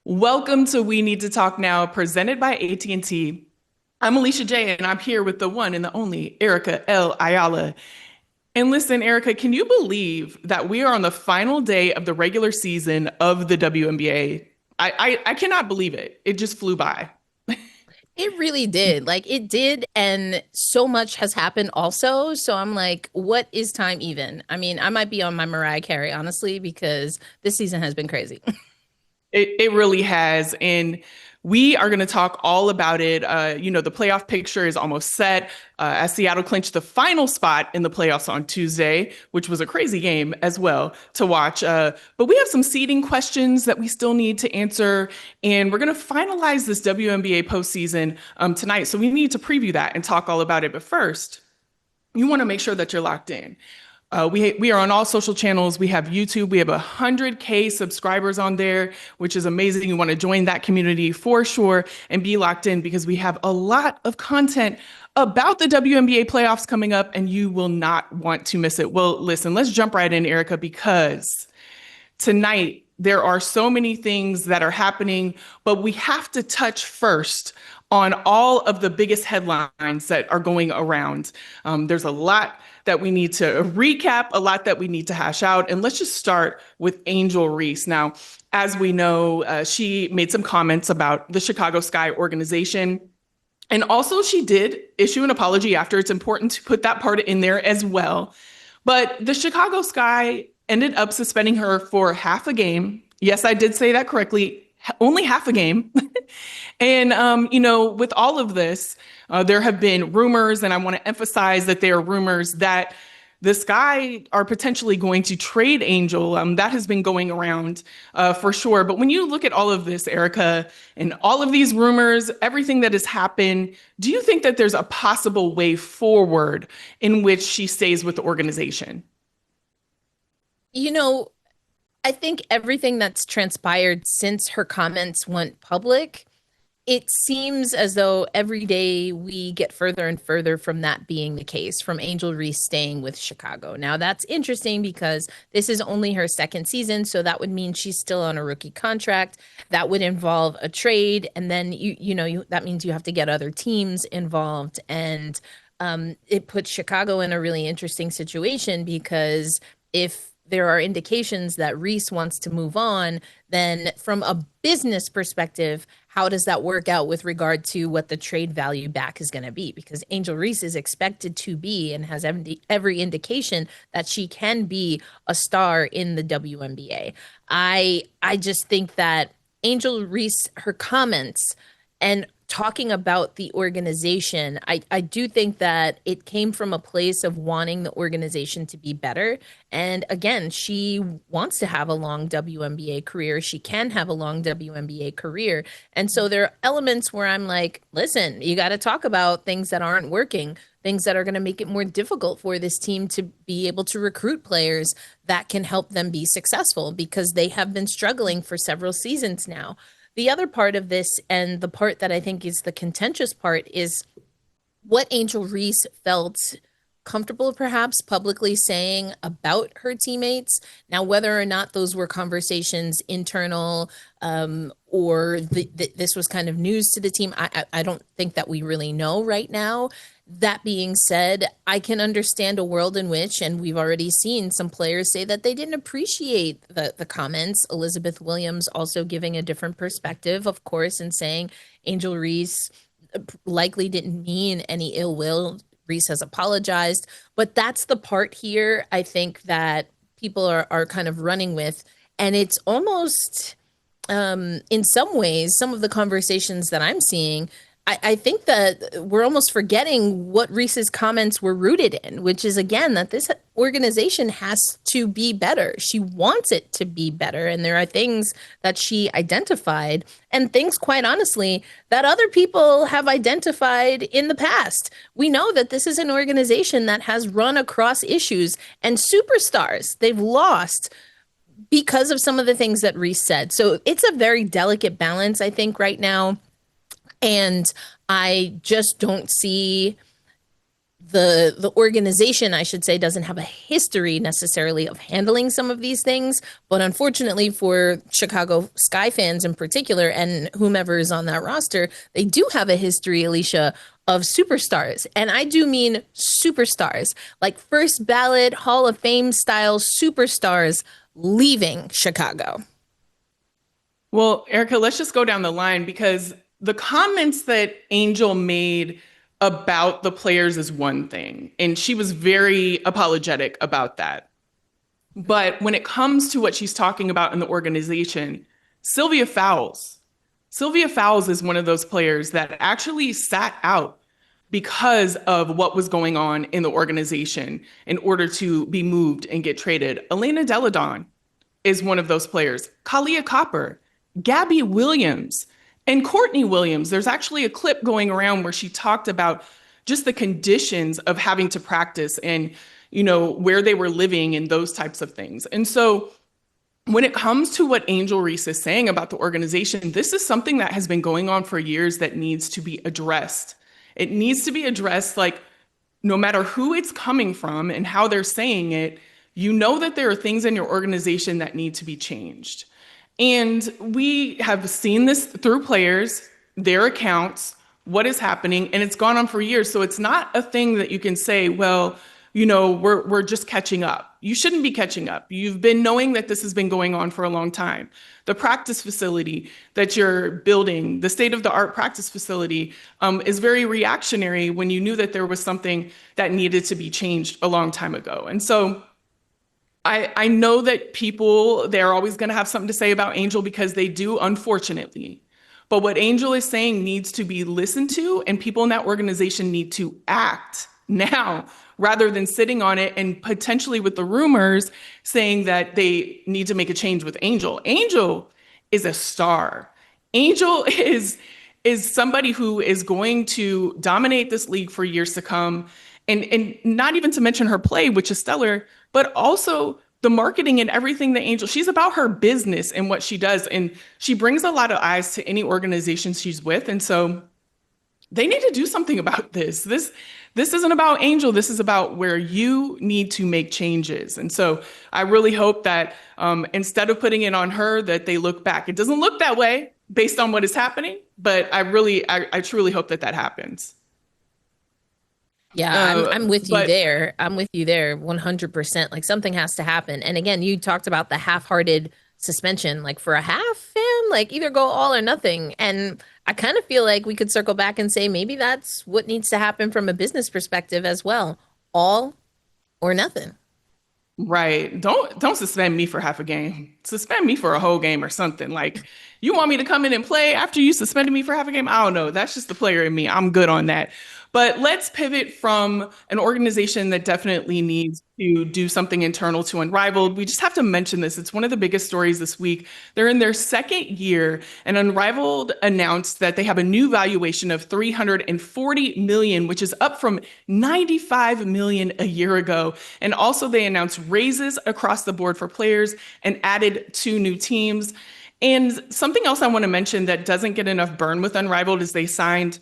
Welcome to We Need to Talk Now, presented by AT&T. I'm Alicia J, and I'm here with the one and the only Erica L. Ayala. And listen, Erica, can you believe that we are on the final day of the regular season of the WNBA? I cannot believe it. It just flew by. It really did. Like it did, and so much has happened also. So I'm like, what is time even? I mean, I might be on my Mariah Carey, honestly, because this season has been crazy. It really has. And we are going to talk all about it. The playoff picture is almost set as Seattle clinched the final spot in the playoffs on Tuesday, which was a crazy game as well to watch. But we have some seeding questions that we still need to answer. And we're going to finalize this WNBA postseason tonight. So we need to preview that and talk all about it. But first, you want to make sure that you're locked in. We are on all social channels. We have YouTube. We have 100K subscribers on there, which is amazing. You want to join that community for sure and be locked in because we have a lot of content about the WNBA playoffs coming up, and you will not want to miss it. Well, listen, let's jump right in, Erica, because tonight there are so many things that are happening, but we have to touch first on all of the biggest headlines that are going around. There's a lot that we need to recap, a lot that we need to hash out. And let's just start with Angel Reese. Now, as we know, she made some comments about the Chicago Sky organization. And also, she did issue an apology after. It's important to put that part in there as well. But the Chicago Sky ended up suspending her for half a game. Yes, I did say that correctly. Only half a game. And with all of this, there have been rumors, and I want to emphasize that there are rumors that the Sky are potentially going to trade Angel. That has been going around for sure. But when you look at all of this, Erica, and all of these rumors, everything that has happened, do you think that there's a possible way forward in which she stays with the organization? You know, I think everything that's transpired since her comments went public, it seems as though every day we get further and further from that being the case, from Angel Reese staying with Chicago. Now, that's interesting because this is only her second season, so that would mean she's still on a rookie contract. That would involve a trade, and then that means you have to get other teams involved, and it puts Chicago in a really interesting situation because if there are indications that Reese wants to move on, then from a business perspective, how does that work out with regard to what the trade value back is going to be? Because Angel Reese is expected to be and has every indication that she can be a star in the WNBA. I just think that Angel Reese, her comments and talking about the organization, I do think that it came from a place of wanting the organization to be better. And again, she wants to have a long WNBA career. She can have a long WNBA career. And so there are elements where I'm like, listen, you got to talk about things that aren't working, things that are going to make it more difficult for this team to be able to recruit players that can help them be successful because they have been struggling for several seasons now. The other part of this, and the part that I think is the contentious part, is what Angel Reese felt comfortable perhaps publicly saying about her teammates. Now, whether or not those were conversations internal or this was kind of news to the team, I don't think that we really know right now. That being said, I can understand a world in which, and we've already seen some players say that they didn't appreciate the comments. Elizabeth Williams also giving a different perspective, of course, and saying Angel Reese likely didn't mean any ill will. Reese has apologized, but that's the part here I think that people are kind of running with. And it's almost, in some ways, some of the conversations that I'm seeing, I think that we're almost forgetting what Reese's comments were rooted in, which is, again, that this organization has to be better. She wants it to be better. And there are things that she identified and things, quite honestly, that other people have identified in the past. We know that this is an organization that has run across issues and superstars they've lost because of some of the things that Reese said. So it's a very delicate balance, I think, right now. And I just don't see the organization, I should say, doesn't have a history necessarily of handling some of these things. But unfortunately for Chicago Sky fans in particular, and whomever is on that roster, they do have a history, Alicia, of superstars. And I do mean superstars, like first ballot Hall of Fame style superstars leaving Chicago. Well, Erica, let's just go down the line because the comments that Angel made about the players is one thing, and she was very apologetic about that. But when it comes to what she's talking about in the organization, Sylvia Fowles, Sylvia Fowles is one of those players that actually sat out because of what was going on in the organization in order to be moved and get traded. Elena Deladon is one of those players. Kalia Copper, Gabby Williams, and Courtney Williams. There's actually a clip going around where she talked about just the conditions of having to practice and, where they were living and those types of things. And so when it comes to what Angel Reese is saying about the organization, this is something that has been going on for years that needs to be addressed. It needs to be addressed, like, no matter who it's coming from and how they're saying it, you know that there are things in your organization that need to be changed. And we have seen this through players, their accounts, what is happening, and it's gone on for years. So it's not a thing that you can say, well, we're just catching up. You shouldn't be catching up. You've been knowing that this has been going on for a long time. The practice facility that you're building, the state-of-the-art practice facility, is very reactionary when you knew that there was something that needed to be changed a long time ago. And so I know that people, they're always going to have something to say about Angel because they do, unfortunately. But what Angel is saying needs to be listened to, and people in that organization need to act now rather than sitting on it and potentially with the rumors saying that they need to make a change with Angel. Angel is a star. Angel is somebody who is going to dominate this league for years to come. And not even to mention her play, which is stellar, but also the marketing and everything that Angel, she's about her business and what she does. And she brings a lot of eyes to any organization she's with. And so they need to do something about this. This isn't about Angel. This is about where you need to make changes. And so I really hope that instead of putting it on her, that they look back. It doesn't look that way based on what is happening, but I truly hope that that happens. Yeah, I'm with you But there. I'm with you there 100%. Like something has to happen. And again, you talked about the half-hearted suspension, like for a half, fam, like either go all or nothing. And I kind of feel like we could circle back and say maybe that's what needs to happen from a business perspective as well. All or nothing. right. Don't suspend me for half a game. Suspend me for a whole game or something. Like you want me to come in and play after you suspended me for half a game? I don't know. That's just the player in me. I'm good on that. But let's pivot from an organization that definitely needs to do something internal to Unrivaled. We just have to mention this. It's one of the biggest stories this week. They're in their second year, and Unrivaled announced that they have a new valuation of 340 million, which is up from 95 million a year ago. And also they announced raises across the board for players and added 2 new teams. And something else I want to mention that doesn't get enough burn with Unrivaled is they signed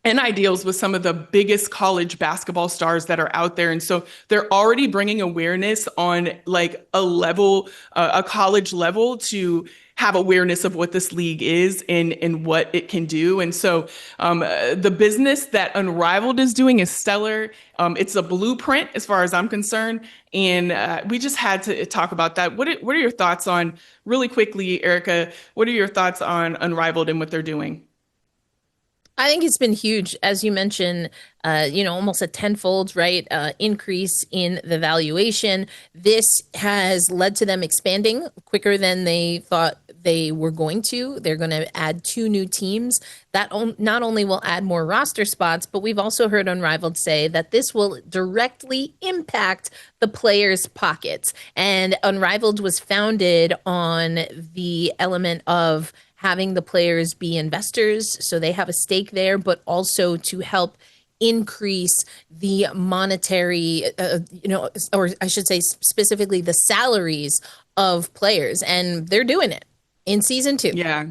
NI deals with some of the biggest college basketball stars that are out there. And so they're already bringing awareness on like a level, a college level to have awareness of what this league is and what it can do. And so the business that Unrivaled is doing is stellar. It's a blueprint as far as I'm concerned. And we just had to talk about that. What are your thoughts on, really quickly, Erica, what are your thoughts on Unrivaled and what they're doing? I think it's been huge, as you mentioned, almost a tenfold, right, increase in the valuation. This has led to them expanding quicker than they thought they were going to. They're going to add 2 new teams. That not only will add more roster spots, but we've also heard Unrivaled say that this will directly impact the players' pockets. And Unrivaled was founded on the element of having the players be investors, so they have a stake there, but also to help increase the monetary, or I should say specifically the salaries of players. And they're doing it in season 2. Yeah.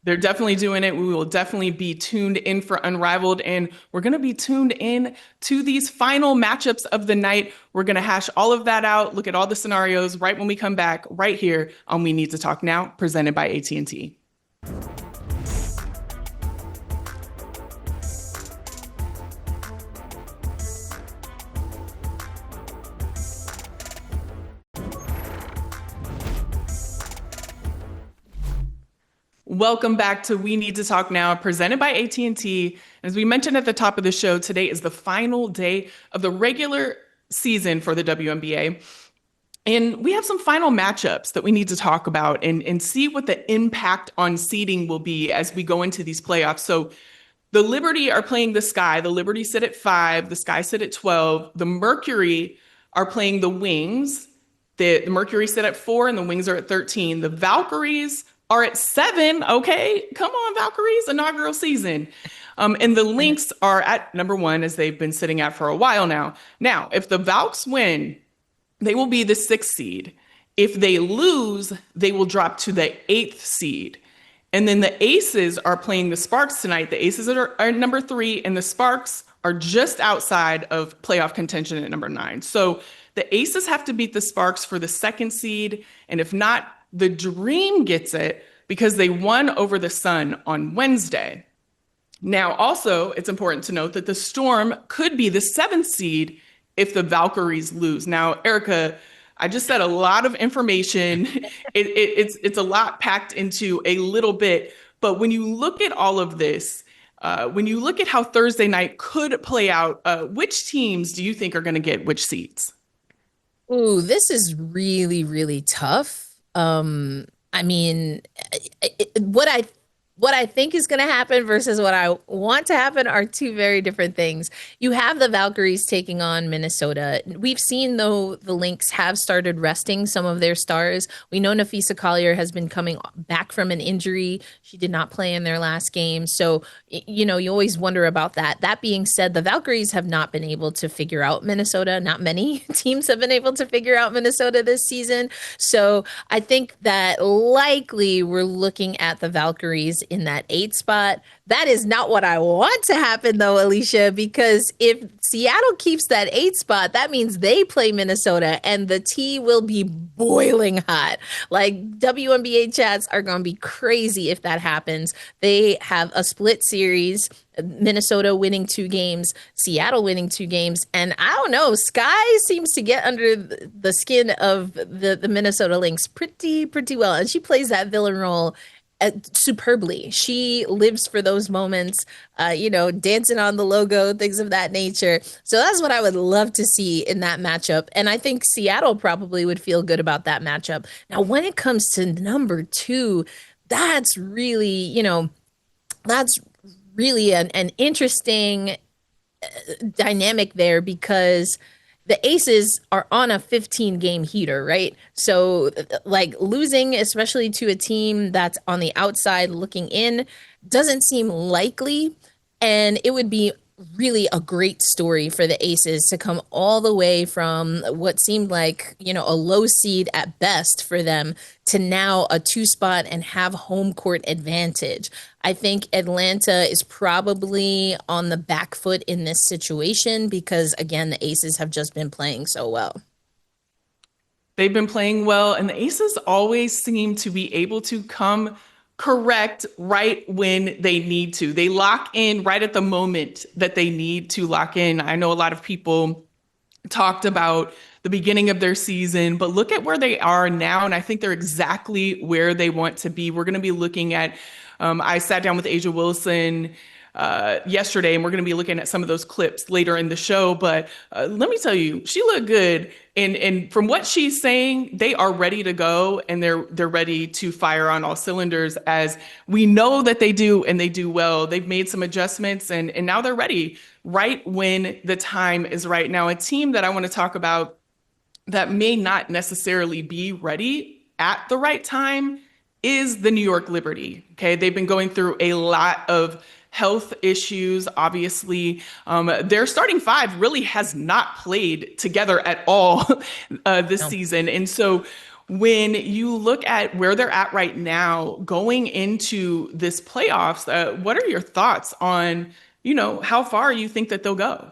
They're definitely doing it. We will definitely be tuned in for Unrivaled, and we're going to be tuned in to these final matchups of the night. We're going to hash all of that out, look at all the scenarios right when we come back, right here on We Need to Talk Now, presented by AT&T. Welcome back to We Need to Talk Now, presented by AT&T. As we mentioned at the top of the show, today is the final day of the regular season for the WNBA. And we have some final matchups that we need to talk about and see what the impact on seeding will be as we go into these playoffs. So the Liberty are playing the Sky. The Liberty sit at 5. The Sky sit at 12. The Mercury are playing the Wings. The Mercury sit at 4 and the Wings are at 13. The Valkyries are at 7. Okay, come on, Valkyries, inaugural season. And the Lynx are at number 1, as they've been sitting at for a while now. Now, if the Valks win, they will be the 6th seed. If they lose, they will drop to the 8th seed. And then the Aces are playing the Sparks tonight. The Aces are number 3, and the Sparks are just outside of playoff contention at number 9. So the Aces have to beat the Sparks for the 2nd seed. And if not, the Dream gets it because they won over the Sun on Wednesday. Now, also, it's important to note that the Storm could be the 7th seed if the Valkyries lose. Now, Erica, I just said a lot of information. It's a lot packed into a little bit. But when you look at all of this, when you look at how Thursday night could play out, which teams do you think are going to get which seats? Ooh, this is really, really tough. I mean, what I think is going to happen versus what I want to happen are two very different things. You have the Valkyries taking on Minnesota. We've seen, though, the Lynx have started resting some of their stars. We know Nafisa Collier has been coming back from an injury. She did not play in their last game. So, you know, you always wonder about that. That being said, the Valkyries have not been able to figure out Minnesota. Not many teams have been able to figure out Minnesota this season. So I think that likely we're looking at the Valkyries in that 8 spot. That is not what I want to happen, though, Alicia, because if Seattle keeps that 8 spot, that means they play Minnesota and the tea will be boiling hot. Like, WNBA chats are going to be crazy if that happens. They have a split series. Minnesota winning 2 games, Seattle winning 2 games, and I don't know, Sky seems to get under the skin of the Minnesota Lynx pretty well, and she plays that villain role superbly. She lives for those moments, dancing on the logo, things of that nature. So that's what I would love to see in that matchup. And I think Seattle probably would feel good about that matchup. Now, when it comes to number 2, that's really, that's really an interesting dynamic there because the Aces are on a 15-game heater, right? So, like, losing, especially to a team that's on the outside looking in, doesn't seem likely. And it would be really a great story for the Aces to come all the way from what seemed like, a low seed at best for them to now a 2 spot and have home court advantage. I think Atlanta is probably on the back foot in this situation because, again, the Aces have just been playing so well. They've been playing well, and the Aces always seem to be able to come correct right when they need to. They lock in right at the moment that they need to lock in. I know a lot of people talked about the beginning of their season, but look at where they are now, and I think they're exactly where they want to be. We're going to be looking at, I sat down with Asia Wilson yesterday, and we're going to be looking at some of those clips later in the show. But let me tell you, she looked good. And from what she's saying, they are ready to go, and they're ready to fire on all cylinders, as we know that they do, and they do well. They've made some adjustments, and now they're ready right when the time is right. Now, a team that I want to talk about that may not necessarily be ready at the right time is the New York Liberty. Okay, they've been going through a lot of health issues. Obviously, their starting 5 really has not played together at all this season. And so When you look at where they're at right now, going into this playoffs, what are your thoughts on, how far you think that they'll go?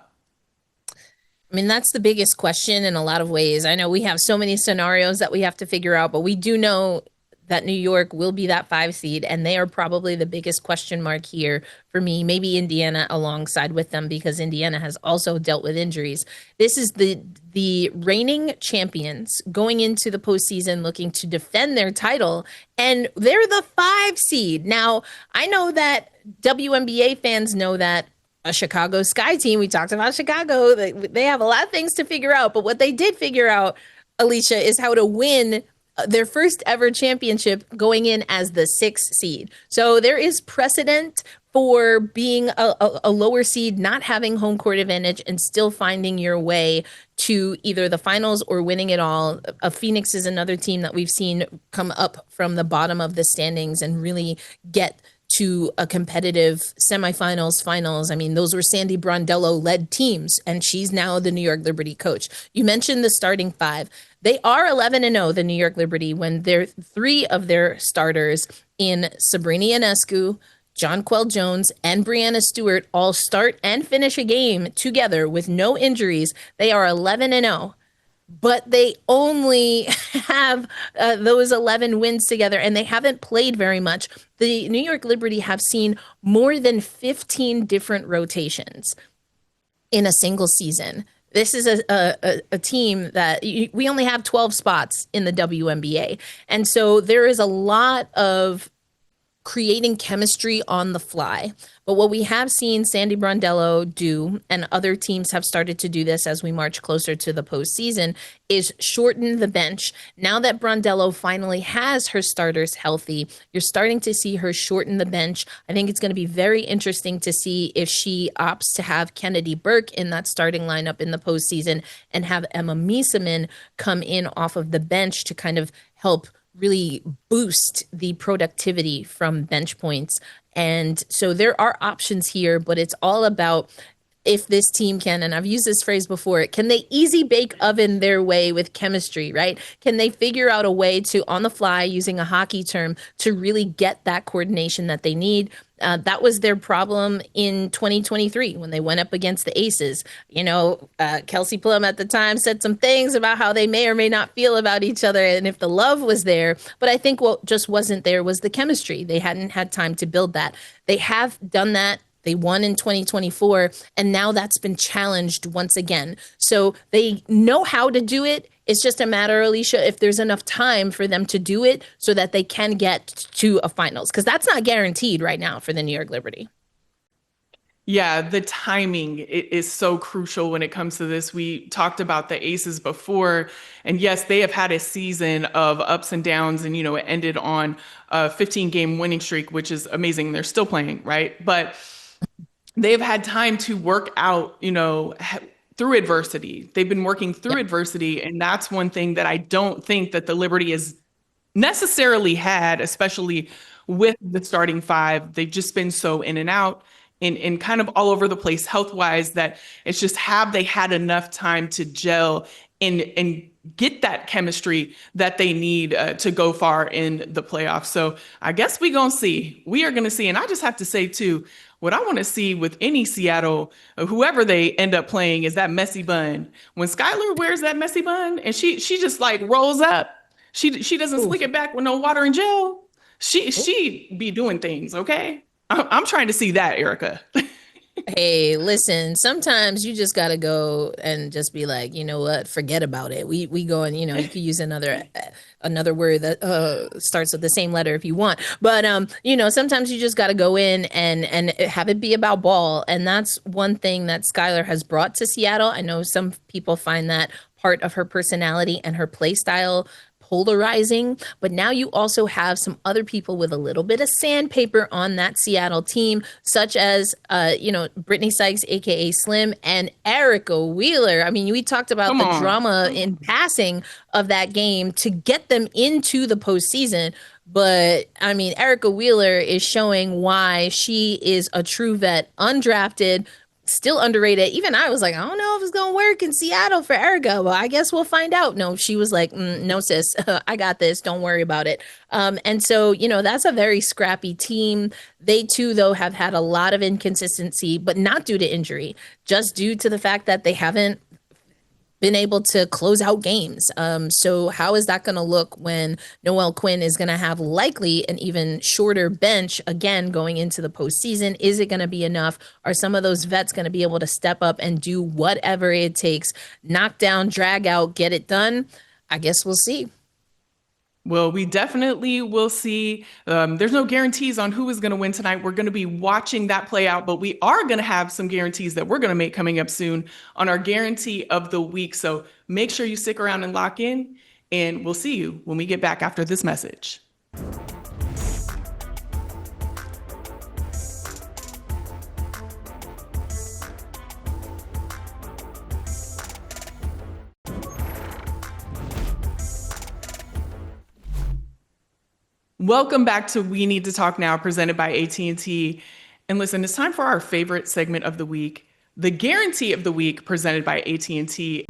I mean, that's the biggest question in a lot of ways. I know we have so many scenarios that we have to figure out, but we do know that New York will be that 5 seed, and they are probably the biggest question mark here for me. Maybe Indiana alongside with them because Indiana has also dealt with injuries. This is the reigning champions going into the postseason looking to defend their title, and they're the 5 seed. Now, I know that WNBA fans know that a Chicago Sky team. We talked about Chicago. They have a lot of things to figure out, but what they did figure out, Alicia, is how to win their first ever championship going in as the 6 seed. So there is precedent for being a lower seed, not having home court advantage, and still finding your way to either the finals or winning it all. Phoenix is another team that we've seen come up from the bottom of the standings and really get to a competitive semifinals, finals. I mean, those were Sandy Brondello led teams, and she's now the New York Liberty coach. You mentioned the starting five. They are 11-0, the New York Liberty, when they're three of their starters in Sabrina Ionescu, Jonquel Jones, and Brianna Stewart all start and finish a game together with no injuries. They are 11-0. But they only have those 11 wins together, and they haven't played very much. The New York Liberty have seen more than 15 different rotations in a single season. This is a team that we only have 12 spots in the WNBA. And so there is a lot of creating chemistry on the fly. But what we have seen Sandy Brondello do, and other teams have started to do this as we march closer to the postseason, is shorten the bench. Now that Brondello finally has her starters healthy, you're starting to see her shorten the bench. I think it's going to be very interesting to see if she opts to have Kennedy Burke in that starting lineup in the postseason and have Emma Mieseman come in off of the bench to kind of help really boost the productivity from bench points. And so there are options here, but it's all about if this team can, and I've used this phrase before, can they easy bake oven their way with chemistry, right? Can they figure out a way to, on the fly, using a hockey term, to really get that coordination that they need? That was their problem in 2023 when they went up against the Aces. Kelsey Plum at the time said some things about how they may or may not feel about each other and if the love was there. But I think what just wasn't there was the chemistry. They hadn't had time to build that. They have done that. They won in 2024, and now that's been challenged once again. So they know how to do it. It's just a matter, Alicia, if there's enough time for them to do it so that they can get to a finals, because that's not guaranteed right now for the New York Liberty. Yeah, the timing is so crucial when it comes to this. We talked about the Aces before, and yes, they have had a season of ups and downs, and it ended on a 15-game winning streak, which is amazing. They're still playing, right? But they've had time to work out, through adversity. They've been working through adversity, and that's one thing that I don't think that the Liberty has necessarily had, especially with the starting five. They've just been so in and out and kind of all over the place health-wise that it's just, have they had enough time to gel and get that chemistry that they need to go far in the playoffs? So I guess we are going to see. And I just have to say too, what I want to see with any Seattle, whoever they end up playing, is that messy bun. When Skylar wears that messy bun and she just like rolls up, she doesn't slick it back with no water and gel. She be doing things, okay? I'm trying to see that, Erica. Hey, listen, sometimes you just got to go and just be like, you know what, forget about it. We go and, you could use another word that starts with the same letter if you want. But, sometimes you just got to go in and have it be about ball. And that's one thing that Skylar has brought to Seattle. I know some people find that part of her personality and her play style polarizing, but now you also have some other people with a little bit of sandpaper on that Seattle team, such as, Brittany Sykes, aka Slim, and Erica Wheeler. I mean, we talked about the drama in passing of that game to get them into the postseason. But I mean, Erica Wheeler is showing why she is a true vet, undrafted, still underrated. Even I was like, I don't know if it's gonna work in Seattle for Erica. Well, I guess we'll find out. No, she was like, no, sis, I got this. Don't worry about it. And so, that's a very scrappy team. They too, though, have had a lot of inconsistency, but not due to injury, just due to the fact that they haven't been able to close out games. So how is that going to look when Noelle Quinn is going to have likely an even shorter bench again going into the postseason? Is it going to be enough? Are some of those vets going to be able to step up and do whatever it takes, knock down, drag out, get it done? I guess we'll see. Well, we definitely will see. There's no guarantees on who is going to win tonight. We're going to be watching that play out, but we are going to have some guarantees that we're going to make coming up soon on our guarantee of the week. So make sure you stick around and lock in, and we'll see you when we get back after this message. Welcome back to We Need to Talk Now, presented by AT&T. And listen, it's time for our favorite segment of the week, the Guarantee of the Week, presented by AT&T.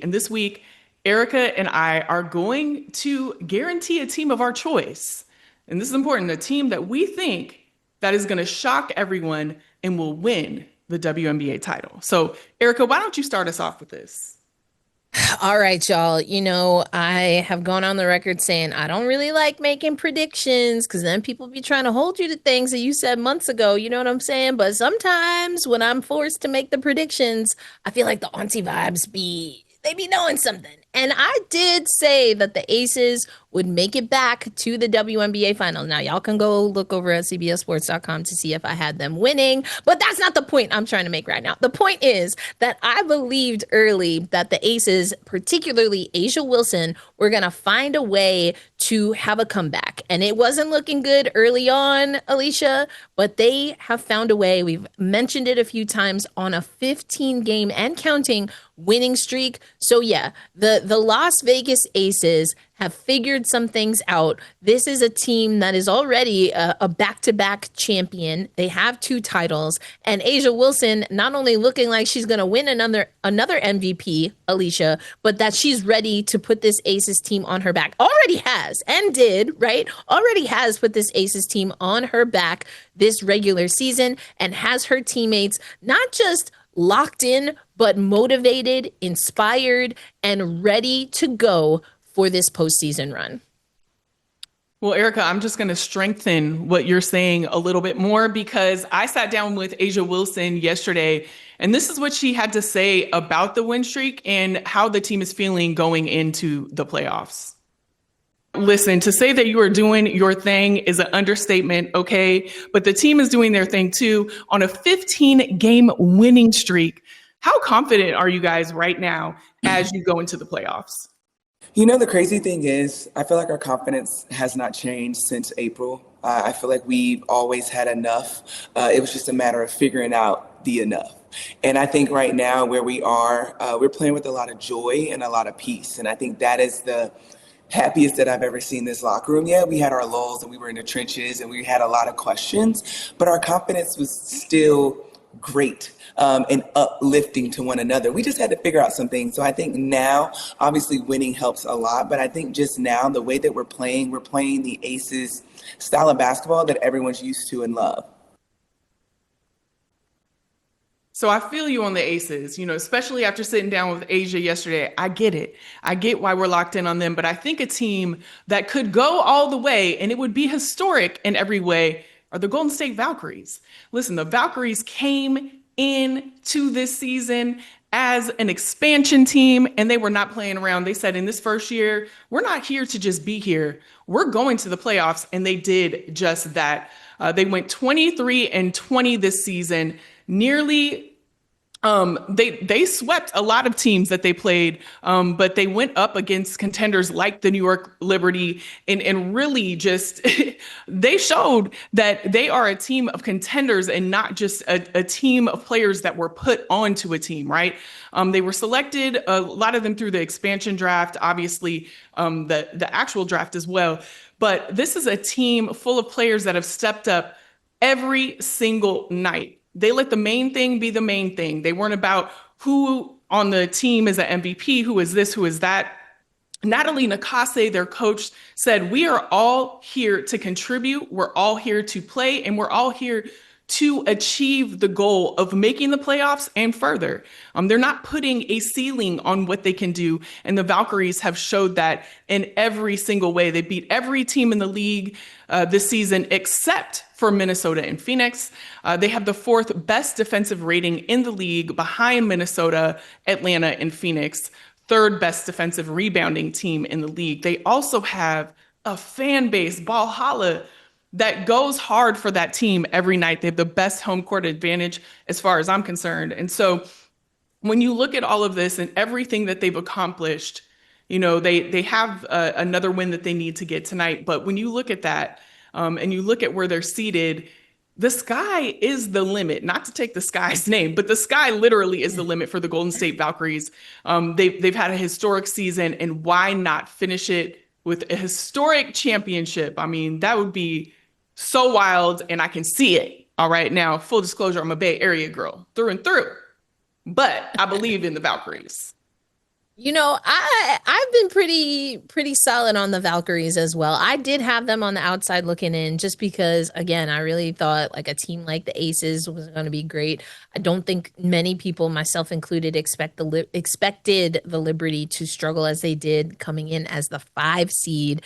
And this week, Erica and I are going to guarantee a team of our choice. And this is important, a team that we think that is going to shock everyone and will win the WNBA title. So, Erica, why don't you start us off with this? All right, y'all. I have gone on the record saying I don't really like making predictions because then people be trying to hold you to things that you said months ago. You know what I'm saying? But sometimes when I'm forced to make the predictions, I feel like the auntie vibes they be knowing something. And I did say that the Aces would make it back to the WNBA final. Now, y'all can go look over at CBSSports.com to see if I had them winning, but that's not the point I'm trying to make right now. The point is that I believed early that the Aces, particularly A'ja Wilson, were going to find a way to have a comeback. And it wasn't looking good early on, Alicia, but they have found a way. We've mentioned it a few times on a 15-game and counting winning streak. So yeah, the Las Vegas Aces have figured some things out. This is a team that is already a back-to-back champion. They have 2 titles, and A'ja Wilson not only looking like she's going to win another MVP, Alicia, but that she's ready to put this Aces team on her back. Already has and did, right? Already has put this Aces team on her back this regular season and has her teammates not just locked in, but motivated, inspired, and ready to go for this postseason run. Well, Erica, I'm just going to strengthen what you're saying a little bit more because I sat down with A'ja Wilson yesterday, and this is what she had to say about the win streak and how the team is feeling going into the playoffs. Listen, to say that you are doing your thing is an understatement, okay? But the team is doing their thing too on a 15-game winning streak. How confident are you guys right now as you go into the playoffs? The crazy thing is, I feel like our confidence has not changed since April. I feel like we've always had enough. It was just a matter of figuring out the enough. And I think right now where we are, we're playing with a lot of joy and a lot of peace. And I think that is the happiest that I've ever seen this locker room. Yeah, we had our lulls and we were in the trenches and we had a lot of questions, but our confidence was still great and uplifting to one another. We just had to figure out some things. So I think now, obviously winning helps a lot, but I think just now the way that we're playing the Aces style of basketball that everyone's used to and love. So I feel you on the Aces, especially after sitting down with A'ja yesterday. I get it. I get why we're locked in on them, but I think a team that could go all the way and it would be historic in every way are the Golden State Valkyries. Listen, the Valkyries came into this season as an expansion team and they were not playing around. They said in this first year, we're not here to just be here. We're going to the playoffs, and they did just that. They went 23-20 this season, nearly they swept a lot of teams that they played, but they went up against contenders like the New York Liberty and really just they showed that they are a team of contenders and not just a team of players that were put onto a team, right? They were selected, a lot of them through the expansion draft, obviously the actual draft as well. But this is a team full of players that have stepped up every single night. They let the main thing be the main thing. They weren't about who on the team is an MVP, who is this, who is that. Natalie Nakase, their coach, said, "We are all here to contribute. We're all here to play, and we're all here to achieve the goal of making the playoffs and further." They're not putting a ceiling on what they can do, and the Valkyries have showed that in every single way. They beat every team in the league this season except for Minnesota and Phoenix. They have the fourth best defensive rating in the league behind Minnesota, Atlanta, and Phoenix. Third best defensive rebounding team in the league. They also have a fan base, Valhalla, that goes hard for that team every night. They have the best home court advantage as far as I'm concerned. And so when you look at all of this and everything that they've accomplished, they have another win that they need to get tonight. But when you look at that and you look at where they're seated, the sky is the limit. Not to take the sky's name, but the sky literally is the limit for the Golden State Valkyries. They've had a historic season, and why not finish it with a historic championship? I mean, that would be so wild, and I can see it. All right, now, full disclosure, I'm a Bay Area girl through and through, but I believe in the Valkyries. I've been pretty solid on the Valkyries as well. I did have them on the outside looking in just because, again, I really thought like a team like the Aces was going to be great. I don't think many people, myself included, expected the Liberty to struggle as they did coming in as the 5 seed.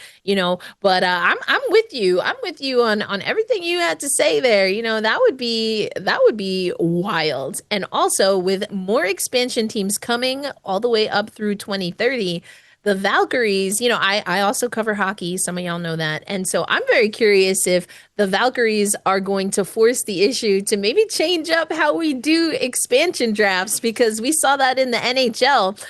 But I'm with you. I'm with you on everything you had to say there. That would be wild. And also with more expansion teams coming all the way up through 2030, the Valkyries, I also cover hockey. Some of y'all know that. And so I'm very curious if the Valkyries are going to force the issue to maybe change up how we do expansion drafts, because we saw that in the NHL.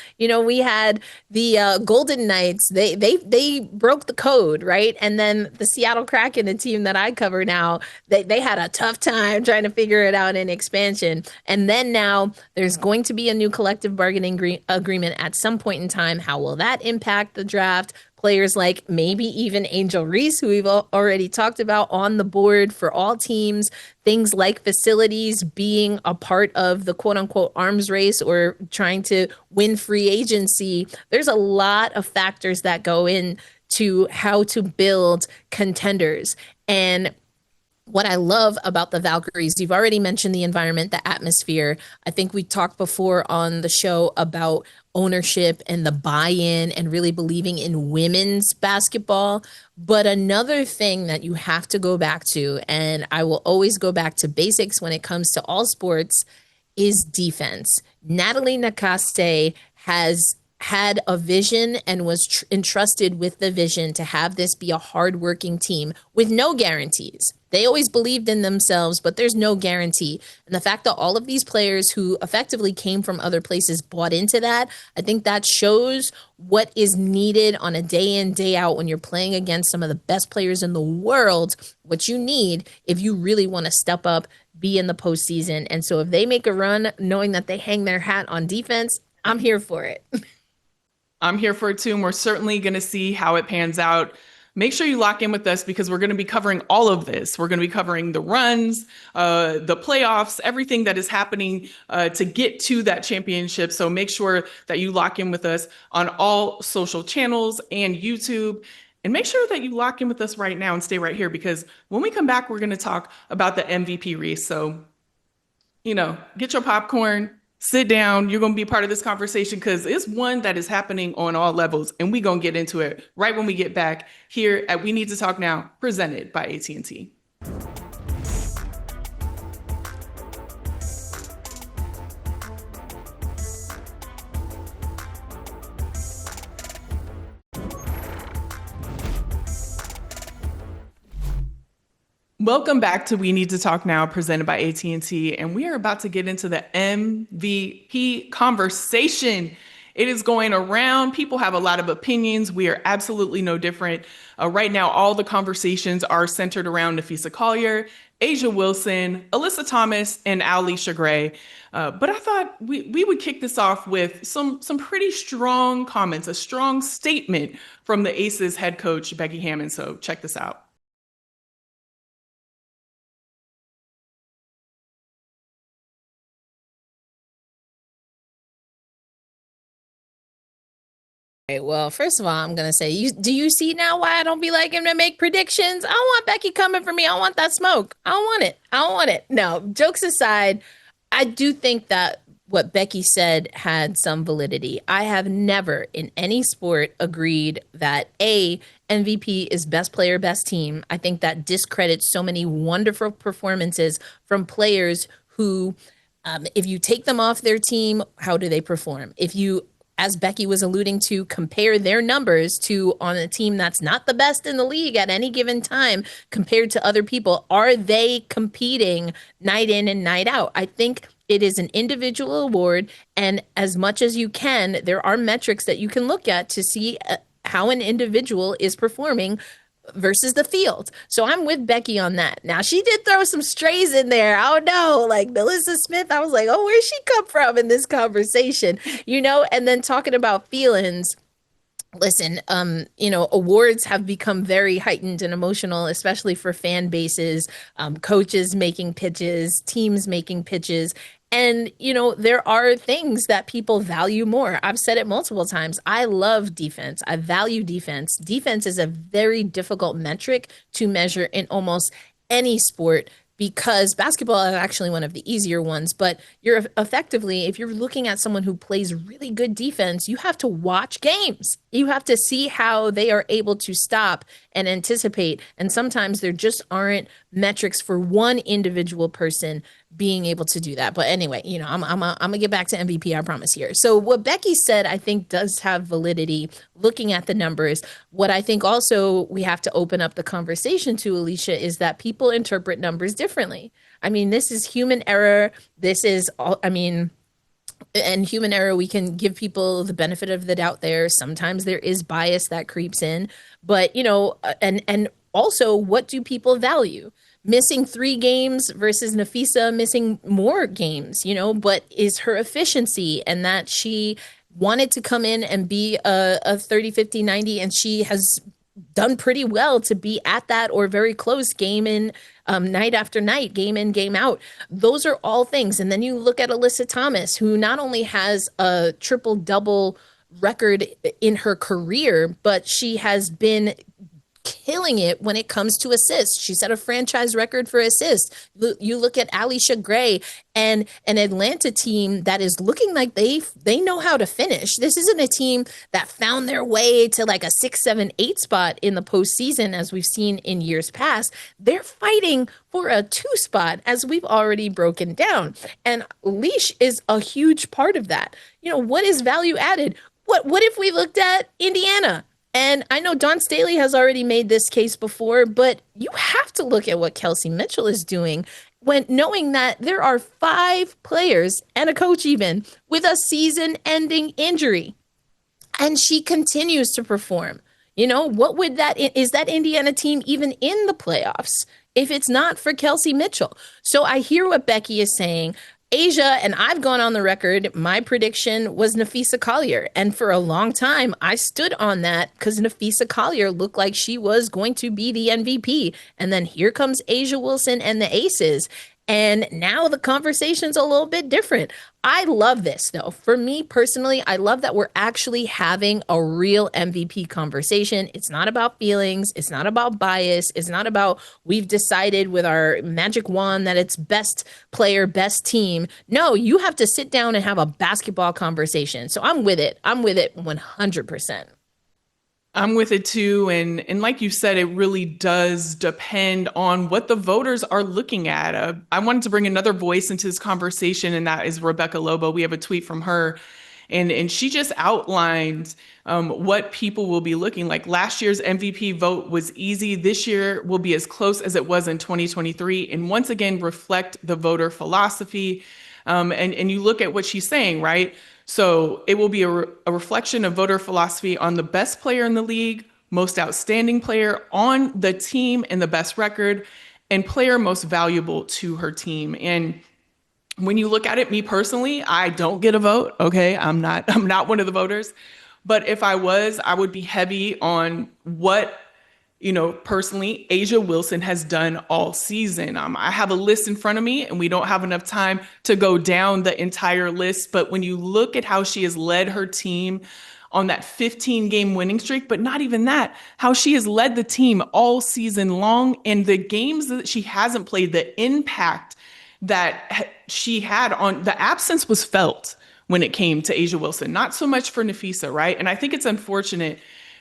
We had the Golden Knights. They broke the code, right? And then the Seattle Kraken, the team that I cover now, they had a tough time trying to figure it out in expansion. And then now there's going to be a new collective bargaining agreement at some point in time. How will that impact the draft? Players like maybe even Angel Reese, who we've already talked about, on the board for all teams. Things like facilities being a part of the quote unquote arms race or trying to win free agency. There's a lot of factors that go into how to build contenders. And what I love about the Valkyries, you've already mentioned the environment, the atmosphere. I think we talked before on the show about ownership and the buy-in and really believing in women's basketball. But another thing that you have to go back to, and I will always go back to basics when it comes to all sports, is defense. Natalie Nakase has had a vision and was entrusted with the vision to have this be a hardworking team with no guarantees. They always believed in themselves, but there's no guarantee. And the fact that all of these players who effectively came from other places bought into that, I think that shows what is needed on a day in, day out when you're playing against some of the best players in the world, what you need if you really want to step up, be in the postseason. And so if they make a run knowing that they hang their hat on defense, I'm here for it. I'm here for it too, and we're certainly going to see how it pans out. Make sure you lock in with us because we're going to be covering all of this. We're going to be covering the runs, the playoffs, everything that is happening to get to that championship. So make sure that you lock in with us on all social channels and YouTube. And make sure that you lock in with us right now and stay right here, because when we come back, we're going to talk about the MVP race. So, get your popcorn, sit down. You're going to be part of this conversation because it's one that is happening on all levels, and we're going to get into it right when we get back here at We Need to Talk Now, presented by AT&T. Welcome back to We Need to Talk Now, presented by AT&T, and we are about to get into the MVP conversation. It is going around. People have a lot of opinions. We are absolutely no different. Right now, all the conversations are centered around Nafisa Collier, Asia Wilson, Alyssa Thomas, and Alicia Gray. But I thought we would kick this off with some pretty strong comments, a strong statement from the Aces head coach, Becky Hammon. So check this out. Well, first of all, I'm gonna say, do you see now why I don't be liking to make predictions? I don't want Becky coming for me. I don't want that smoke. I don't want it. I don't want it. No, jokes aside, I do think that what Becky said had some validity. I have never in any sport agreed that MVP is best player, best team. I think that discredits so many wonderful performances from players who, if you take them off their team, how do they perform? If you, as Becky was alluding to, compare their numbers to on a team that's not the best in the league at any given time compared to other people, are they competing night in and night out? I think it is an individual award, and as much as you can, there are metrics that you can look at to see how an individual is performing versus the field. So I'm with Becky on that. Now, she did throw some strays in there. I don't know, like Melissa Smith. I was like, oh, where'd she come from in this conversation? And then talking about feelings. Listen, awards have become very heightened and emotional, especially for fan bases, coaches making pitches, teams making pitches. And, there are things that people value more. I've said it multiple times. I love defense. I value defense. Defense is a very difficult metric to measure in almost any sport, because basketball is actually one of the easier ones, but you're effectively, if you're looking at someone who plays really good defense, you have to watch games. You have to see how they are able to stop and anticipate. And sometimes there just aren't metrics for one individual person being able to do that. But anyway, I'm gonna get back to MVP, I promise here. So what Becky said, I think does have validity looking at the numbers. What I think also we have to open up the conversation to, Alicia, is that people interpret numbers differently. I mean, this is human error. This is all, and human error, we can give people the benefit of the doubt there. Sometimes there is bias that creeps in, but and also, what do people value? Missing 3 games versus Nafisa missing more games, but is her efficiency, and that she wanted to come in and be a 30, 50, 90, and she has done pretty well to be at that or very close game in, night after night, game in, game out. Those are all things. And then you look at Alyssa Thomas, who not only has a triple double record in her career, but she has been killing it when it comes to assists. She set a franchise record for assists. You look at Alicia Gray and an Atlanta team that is looking like they know how to finish. This isn't a team that found their way to like a 6, 7, 8 spot in the postseason, as we've seen in years past. They're fighting for a 2 spot, as we've already broken down. And Leash is a huge part of that. What is value added? What if we looked at Indiana? And I know Dawn Staley has already made this case before, but you have to look at what Kelsey Mitchell is doing when knowing that there are 5 players and a coach even with a season-ending injury. And she continues to perform. What would is that Indiana team even in the playoffs if it's not for Kelsey Mitchell? So I hear what Becky is saying. Asia, and I've gone on the record, my prediction was Nafisa Collier. And for a long time, I stood on that because Nafisa Collier looked like she was going to be the MVP. And then here comes Asia Wilson and the Aces. And now the conversation's a little bit different. I love this, though. For me personally, I love that we're actually having a real MVP conversation. It's not about feelings. It's not about bias. It's not about we've decided with our magic wand that it's best player, best team. No, you have to sit down and have a basketball conversation. So I'm with it. I'm with it 100%. I'm with it too. And like you said, it really does depend on what the voters are looking at. I wanted to bring another voice into this conversation, and that is Rebecca Lobo. We have a tweet from her, and she just outlined what people will be looking like. Last year's MVP vote was easy. This year will be as close as it was in 2023, and once again reflect the voter philosophy. And you look at what she's saying, right? So it will be a reflection of voter philosophy on the best player in the league, most outstanding player on the team, and the best record, and player most valuable to her team. And when you look at it, me personally, I don't get a vote. Okay, I'm not one of the voters. But if I was, I would be heavy on what, personally, Asia Wilson has done all season. I have a list in front of me, and we don't have enough time to go down the entire list. But when you look at how she has led her team on that 15-game winning streak, but not even that, how she has led the team all season long, and the games that she hasn't played, the impact that she had on the absence was felt when it came to Asia Wilson, not so much for Nafisa, right? And I think it's unfortunate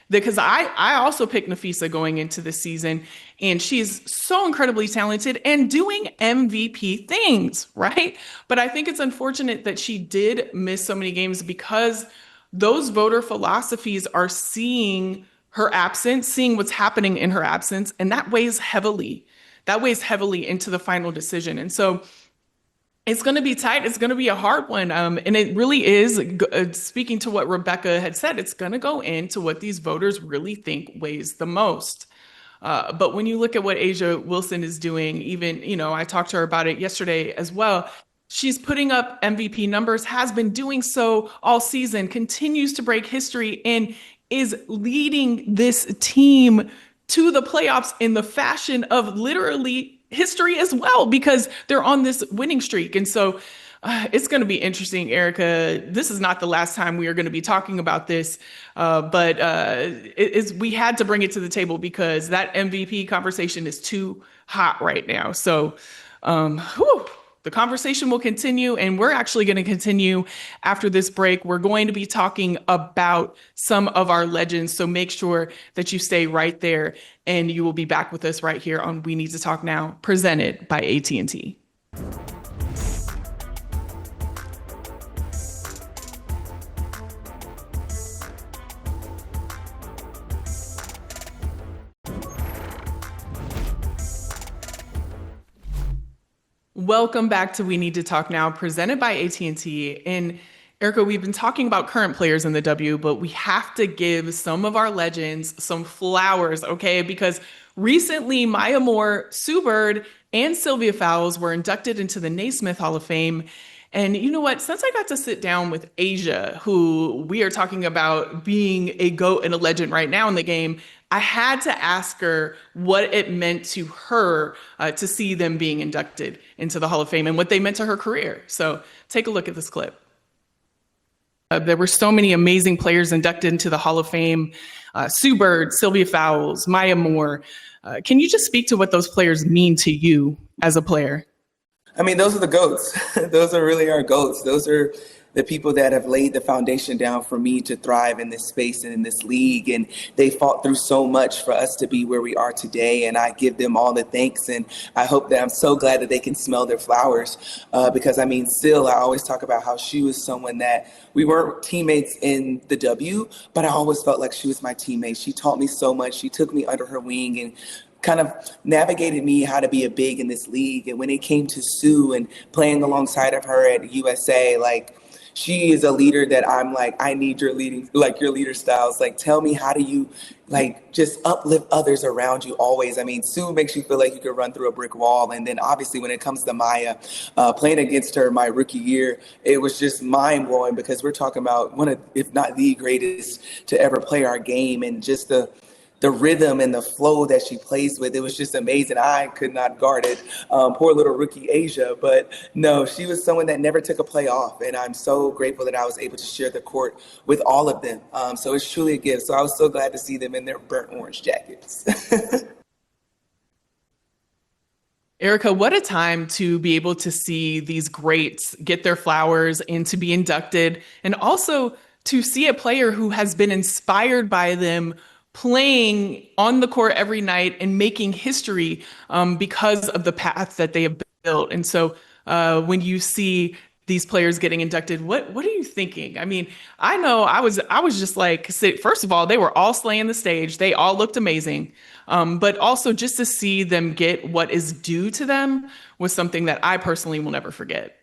because I also picked Nafisa going into the season, and she's so incredibly talented and doing MVP things, right? But I think it's unfortunate that she did miss so many games because those voter philosophies are seeing her absence, seeing what's happening in her absence, and that weighs heavily. That weighs heavily into the final decision. And so it's going to be tight. It's going to be a hard one. And it really is, speaking to what Rebecca had said, it's going to go into what these voters really think weighs the most. But when you look at what Asia Wilson is doing, even, I talked to her about it yesterday as well. She's putting up MVP numbers, has been doing so all season, continues to break history, and is leading this team to the playoffs in the fashion of literally history as well, because they're on this winning streak. And so it's going to be interesting, Erica. This is not the last time we are going to be talking about this, but we had to bring it to the table because that MVP conversation is too hot right now. So the conversation will continue, and we're actually going to continue after this break. We're going to be talking about some of our legends, so make sure that you stay right there, and you will be back with us right here on We Need to Talk Now, presented by AT&T. Welcome back to We Need to Talk Now, presented by AT&T. And Erica, we've been talking about current players in the W, but we have to give some of our legends some flowers, okay? Because recently, Maya Moore, Sue Bird, and Sylvia Fowles were inducted into the Naismith Hall of Fame. And you know what? Since I got to sit down with Asia, who we are talking about being a GOAT and a legend right now in the game, I had to ask her what it meant to her to see them being inducted into the Hall of Fame and what they meant to her career. So take a look at this clip. There were so many amazing players inducted into the Hall of Fame. Sue Bird, Sylvia Fowles, Maya Moore. Can you just speak to what those players mean to you as a player? I mean, those are the GOATs. Those are really our GOATs. Those are the people that have laid the foundation down for me to thrive in this space and in this league. And they fought through so much for us to be where we are today. And I give them all the thanks. And I hope that I'm so glad that they can smell their flowers. Because I mean, still, I always talk about how she was someone that we weren't teammates in the W, but I always felt like she was my teammate. She taught me so much. She took me under her wing and kind of navigated me how to be a big in this league. And when it came to Sue and playing alongside of her at USA, like, she is a leader that I'm like, I need your leading, like your leader styles. Like, tell me, how do you like just uplift others around you always? I mean, Sue makes you feel like you could run through a brick wall. And then obviously when it comes to Maya, playing against her my rookie year, it was just mind blowing because we're talking about one of, if not the greatest to ever play our game, and just the rhythm and the flow that she plays with. It was just amazing. I could not guard it. Poor little rookie Asia. But no, she was someone that never took a play off. And I'm so grateful that I was able to share the court with all of them. So it's truly a gift. So I was so glad to see them in their burnt orange jackets. Erica, what a time to be able to see these greats get their flowers and to be inducted, and also to see a player who has been inspired by them playing on the court every night and making history because of the path that they have built. And so when you see these players getting inducted, what are you thinking? I mean, I know I was just like, first of all, they were all slaying the stage. They all looked amazing. But also just to see them get what is due to them was something that I personally will never forget.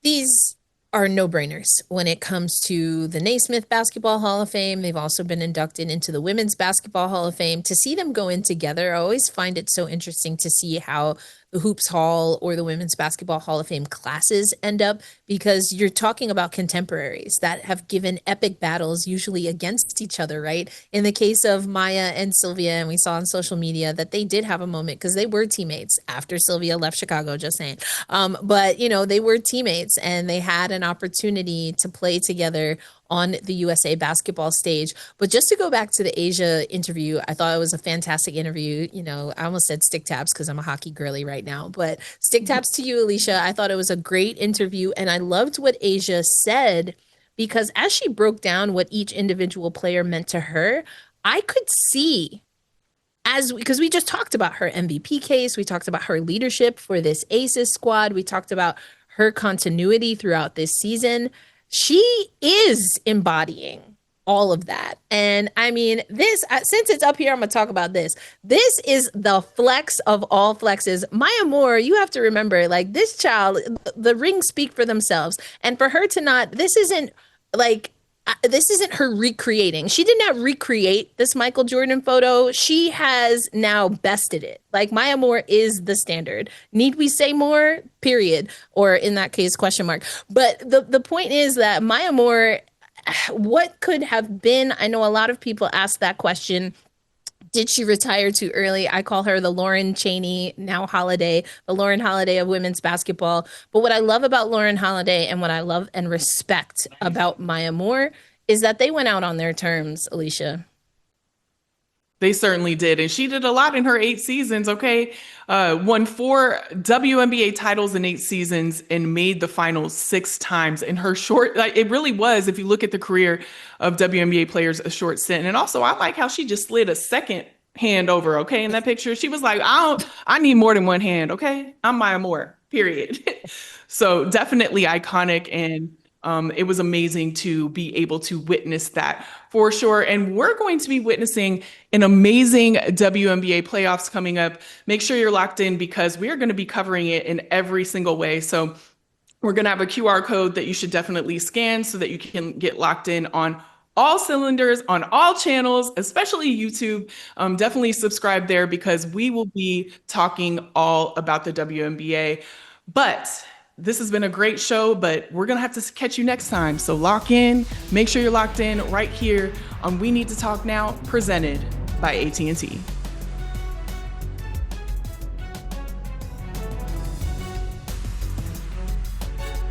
These are no-brainers when it comes to the Naismith Basketball Hall of Fame. They've also been inducted into the Women's Basketball Hall of Fame. To see them go in together, I always find it so interesting to see how the Hoops Hall or the Women's Basketball Hall of Fame classes end up, because you're talking about contemporaries that have given epic battles, usually against each other, right? In the case of Maya and Sylvia, and we saw on social media that they did have a moment because they were teammates after Sylvia left Chicago, just saying. But, they were teammates and they had an opportunity to play together on the USA basketball stage. But just to go back to the Asia interview, I thought it was a fantastic interview. You know, I almost said stick taps because I'm a hockey girly right now, but stick taps to you, Alicia. I thought it was a great interview, and I loved what Asia said because as she broke down what each individual player meant to her, I could see because we just talked about her MVP case, we talked about her leadership for this Aces squad, we talked about her continuity throughout this season. She is embodying all of that. And I mean, this, since it's up here, I'm going to talk about this. This is the flex of all flexes. Maya Moore, you have to remember, like, this child, the rings speak for themselves. And for her to not, this isn't her recreating. She did not recreate this Michael Jordan photo. She has now bested it. Like, Maya Moore is the standard. Need we say more? Period. Or in that case, question mark. But the point is that Maya Moore, what could have been? I know a lot of people ask that question. Did she retire too early? I call her the Lauren Cheney, now Holiday, the Lauren Holiday of women's basketball. But what I love about Lauren Holiday and what I love and respect about Maya Moore is that they went out on their terms, Alicia. They certainly did. And she did a lot in her 8 seasons, okay? Won 4 WNBA titles in 8 seasons and made the finals 6 times in her short, like, it really was, if you look at the career of WNBA players, a short stint. And also, I like how she just slid a second hand over, okay, in that picture. She was like, I need more than one hand, okay? I'm Maya Moore, period. So definitely iconic, and it was amazing to be able to witness that for sure. And we're going to be witnessing an amazing WNBA playoffs coming up. Make sure you're locked in because we are going to be covering it in every single way. So we're going to have a QR code that you should definitely scan so that you can get locked in on all cylinders, on all channels, especially YouTube. Definitely subscribe there because we will be talking all about the WNBA. But this has been a great show, but we're going to have to catch you next time. So lock in, make sure you're locked in right here on We Need to Talk Now, presented by AT&T.